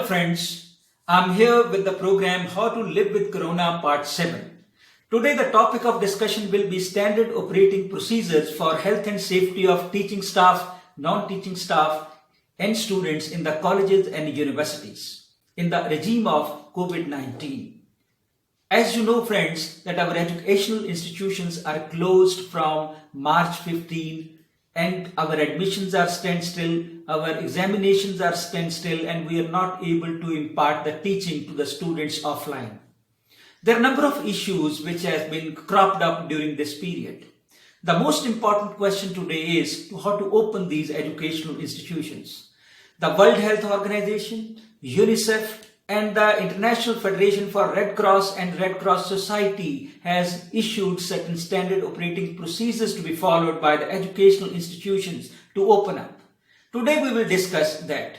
friends, I'm here with the program How to Live with Corona Part 7. Today the topic of discussion will be standard operating procedures for health and safety of teaching staff, non-teaching staff and students in the colleges and universities in the regime of COVID-19. As you know friends, that our educational institutions are closed from March 15 and our admissions are standstill, our examinations are standstill, and we are not able to impart the teaching to the students offline. There are a number of issues which have been cropped up during this period. The most important question today is how to open these educational institutions. The World Health Organization, UNICEF, and the International Federation for Red Cross and Red Cross Society has issued certain standard operating procedures to be followed by the educational institutions to open up. Today we will discuss that.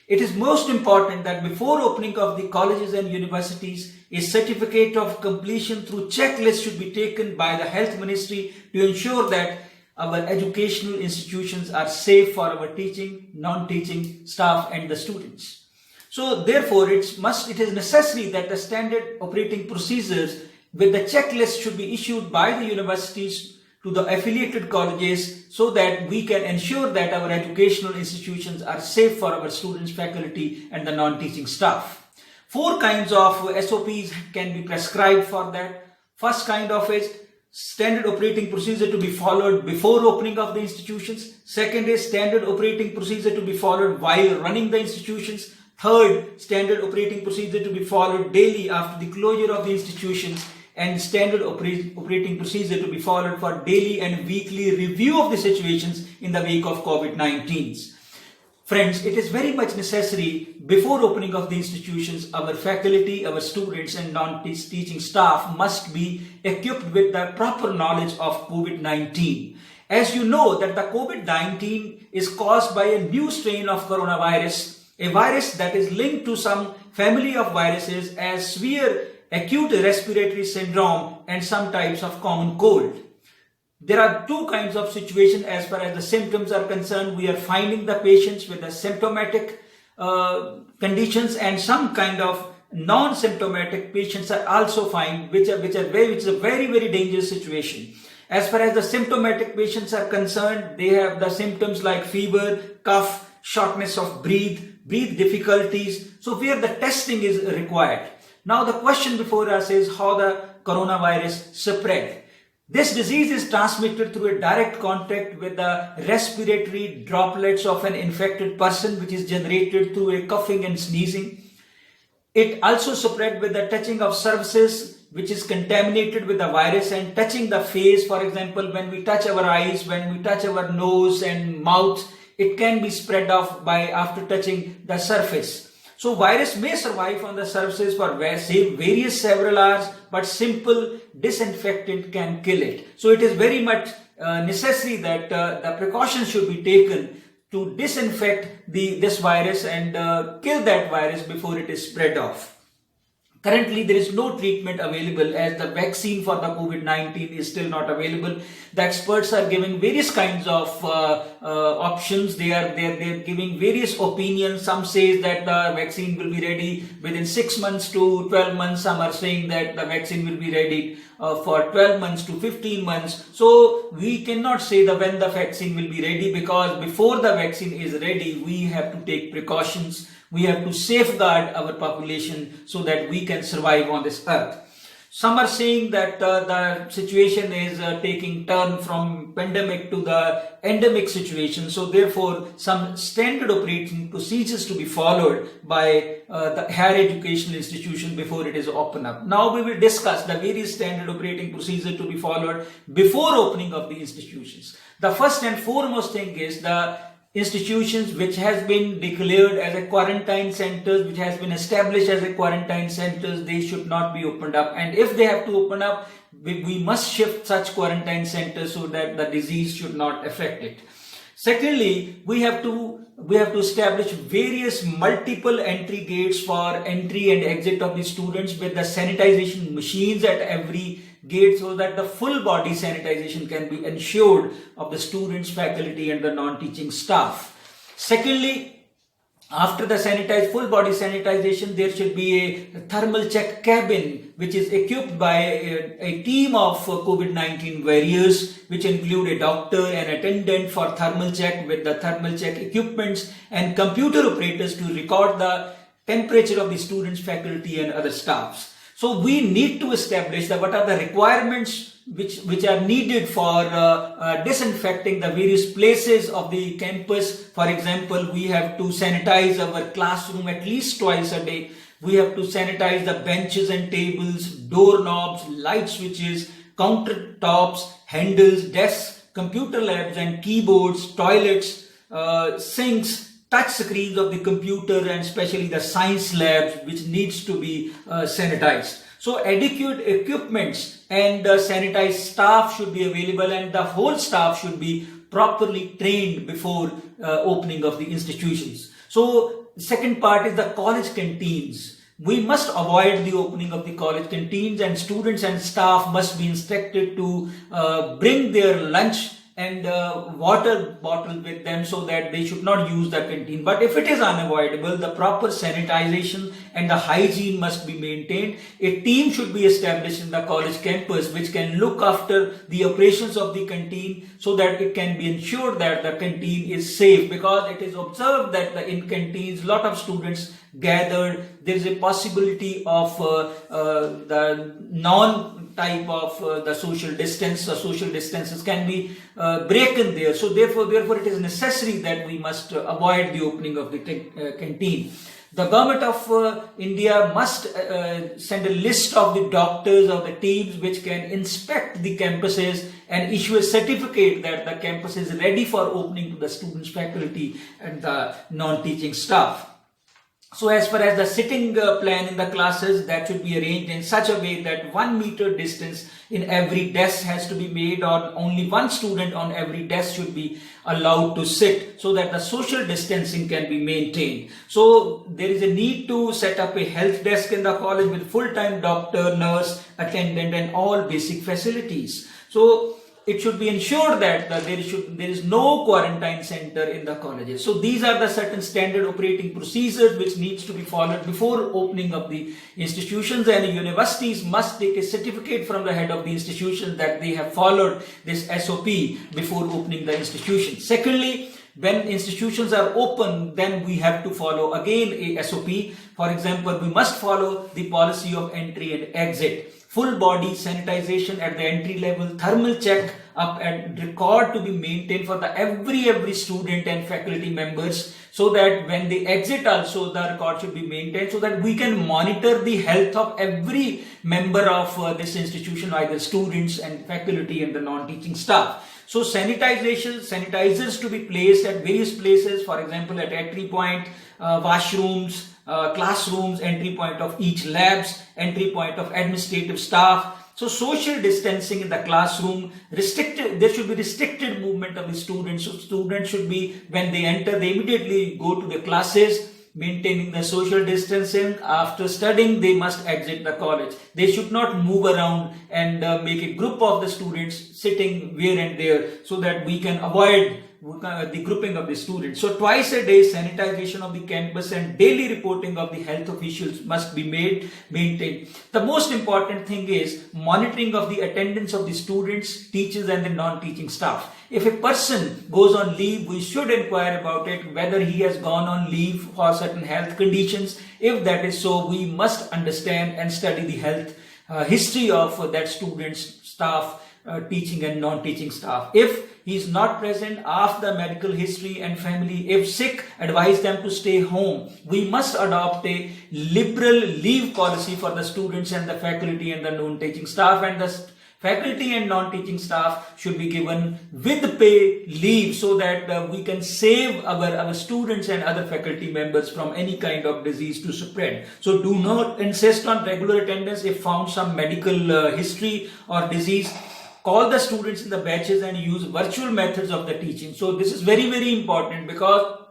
It is most important that before opening of the colleges and universities, a certificate of completion through checklist should be taken by the Health Ministry to ensure that our educational institutions are safe for our teaching, non-teaching staff and the students. So therefore, it is necessary that the standard operating procedures with the checklist should be issued by the universities to the affiliated colleges so that we can ensure that our educational institutions are safe for our students, faculty and the non-teaching staff. 4 kinds of SOPs can be prescribed for that. First kind of is standard operating procedure to be followed before opening of the institutions. Second is standard operating procedure to be followed while running the institutions. Third, standard operating procedure to be followed daily after the closure of the institutions, and standard operating procedure to be followed for daily and weekly review of the situations in the wake of COVID-19. Friends, it is very much necessary before opening of the institutions, our faculty, our students and non-teaching staff must be equipped with the proper knowledge of COVID-19. As you know that the COVID-19 is caused by a new strain of coronavirus, a virus that is linked to some family of viruses as severe acute respiratory syndrome and some types of common cold. There are 2 kinds of situation as far as the symptoms are concerned. We are finding the patients with the symptomatic conditions, and some kind of non-symptomatic patients are also found, which is a very, very dangerous situation. As far as the symptomatic patients are concerned, they have the symptoms like fever, cough, shortness of breath difficulties, so where the testing is required. Now the question before us is how the coronavirus spread. This disease is transmitted through a direct contact with the respiratory droplets of an infected person, which is generated through a coughing and sneezing. It also spread with the touching of surfaces which is contaminated with the virus, and touching the face. For example, when we touch our eyes, when we touch our nose and mouth, it can be spread off by after touching the surface. So virus may survive on the surfaces for various several hours, but simple disinfectant can kill it. So it is very much necessary that the precautions should be taken to disinfect this virus and kill that virus before it is spread off. Currently, there is no treatment available as the vaccine for the COVID-19 is still not available. The experts are giving various kinds of options. They are giving various opinions. Some say that the vaccine will be ready within 6 months to 12 months. Some are saying that the vaccine will be ready for 12 months to 15 months. So we cannot say when the vaccine will be ready, because before the vaccine is ready, we have to take precautions. We have to safeguard our population so that we can survive on this earth. Some are saying that the situation is taking turn from pandemic to the endemic situation. So therefore, some standard operating procedures to be followed by the higher educational institution before it is open up. Now we will discuss the various standard operating procedures to be followed before opening of the institutions. The first and foremost thing is the institutions which has been declared as a quarantine centers, which has been established as a quarantine centers, they should not be opened up. And if they have to open up, we must shift such quarantine centers so that the disease should not affect it. Secondly, we have to establish various multiple entry gates for entry and exit of the students with the sanitization machines at every gate so that the full body sanitization can be ensured of the students, faculty and the non-teaching staff. Secondly, After the full body sanitization, there should be a thermal check cabin which is equipped by a team of COVID-19 warriors, which include a doctor, an attendant for thermal check with the thermal check equipments, and computer operators to record the temperature of the students, faculty, and other staffs. So we need to establish what are the requirements which are needed for disinfecting the various places of the campus. For example, we have to sanitize our classroom at least twice a day. We have to sanitize the benches and tables, doorknobs, light switches, countertops, handles, desks, computer labs and keyboards, toilets, sinks, touch screens of the computer, and especially the science labs, which needs to be sanitized. So adequate equipments and sanitized staff should be available, and the whole staff should be properly trained before opening of the institutions. So second part is the college canteens. We must avoid the opening of the college canteens, and students and staff must be instructed to bring their lunch and water bottle with them, so that they should not use the canteen. But if it is unavoidable, the proper sanitization and the hygiene must be maintained. A team should be established in the college campus which can look after the operations of the canteen, so that it can be ensured that the canteen is safe, because it is observed that in canteens a lot of students gathered. There is a possibility of the non-type of the social distance. The social distances can be broken there. So therefore it is necessary that we must avoid the opening of the canteen. The government of India must send a list of the doctors of the teams which can inspect the campuses and issue a certificate that the campus is ready for opening to the students, faculty, and the non-teaching staff. So as far as the sitting plan in the classes, that should be arranged in such a way that 1 meter distance in every desk has to be made, or only one student on every desk should be allowed to sit, so that the social distancing can be maintained. So there is a need to set up a health desk in the college with full-time doctor, nurse, attendant, and all basic facilities. So it should be ensured that there is no quarantine center in the colleges. So these are the certain standard operating procedures which needs to be followed before opening of the institutions, and universities must take a certificate from the head of the institution that they have followed this SOP before opening the institution. Secondly, when institutions are open, then we have to follow again a SOP. For example, we must follow the policy of entry and exit. Full body sanitization at the entry level, thermal check up and record to be maintained for the every student and faculty members, so that when they exit also the record should be maintained, so that we can monitor the health of every member of this institution, either students and faculty and the non-teaching staff. So sanitizers to be placed at various places, for example at entry point, washrooms, classrooms, entry point of each labs, entry point of administrative staff. So social distancing in the classroom, there should be restricted movement of the students. So students should be, when they enter, they immediately go to the classes, maintaining the social distancing. After studying, they must exit the college. They should not move around and make a group of the students sitting here and there, so that we can avoid the grouping of the students. So twice a day sanitization of the campus and daily reporting of the health officials must be maintained. The most important thing is monitoring of the attendance of the students, teachers, and the non-teaching staff. If a person goes on leave, we should inquire about it, whether he has gone on leave for certain health conditions. If that is so, we must understand and study the health history of that student's staff, teaching and non-teaching staff. If he is not present, ask the medical history and family. If sick, advise them to stay home. We must adopt a liberal leave policy for the students and the faculty and the non-teaching staff, and the faculty and non-teaching staff should be given with pay leave, so that we can save our students and other faculty members from any kind of disease to spread. So do not insist on regular attendance if found some medical history or disease. Call the students in the batches and use virtual methods of the teaching. So this is very, very important, because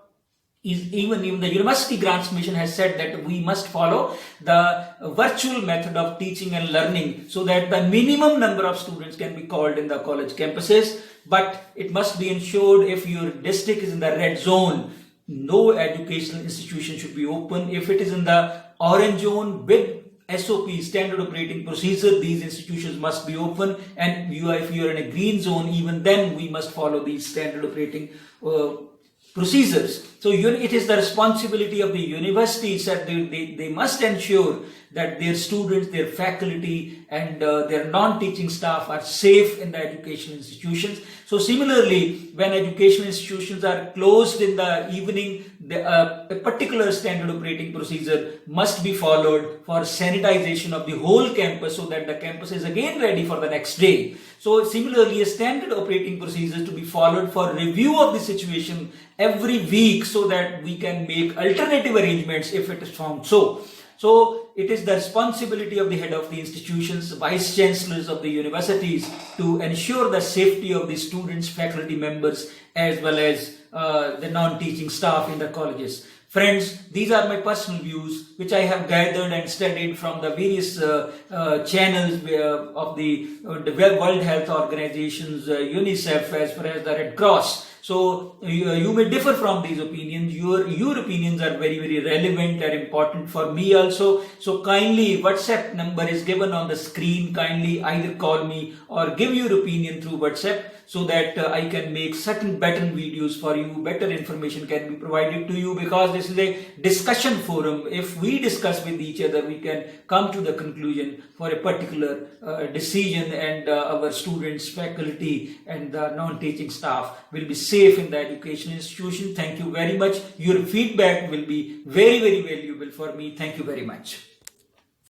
even the University Grants Mission has said that we must follow the virtual method of teaching and learning, so that the minimum number of students can be called in the college campuses. But it must be ensured, if your district is in the red zone, no educational institution should be open. If it is in the orange zone with SOP, standard operating procedure, these institutions must be open, and if you are in a green zone, even then we must follow these standard operating procedures. So it is the responsibility of the universities that they must ensure that their students, their faculty, and their non-teaching staff are safe in the educational institutions. So similarly, when educational institutions are closed in the evening, a particular standard operating procedure must be followed for sanitization of the whole campus so that the campus is again ready for the next day. So similarly, a standard operating procedure is to be followed for review of the situation every week so that we can make alternative arrangements if it is found so. So it is the responsibility of the head of the institutions, vice chancellors of the universities, to ensure the safety of the students, faculty members, as well as the non-teaching staff in the colleges. Friends, these are my personal views, which I have gathered and studied from the various channels of the World Health Organizations, UNICEF, as well as the Red Cross. So you may differ from these opinions. Your opinions are very, very relevant and important for me also. So kindly, WhatsApp number is given on the screen. Kindly either call me or give your opinion through WhatsApp so that I can make certain better videos for you. Better information can be provided to you, because this is a discussion forum. If we discuss with each other, we can come to the conclusion for a particular decision, and our students, faculty, and the non-teaching staff will be safe in the education institution. Thank you very much. Your feedback will be very, very valuable for me. Thank you very much.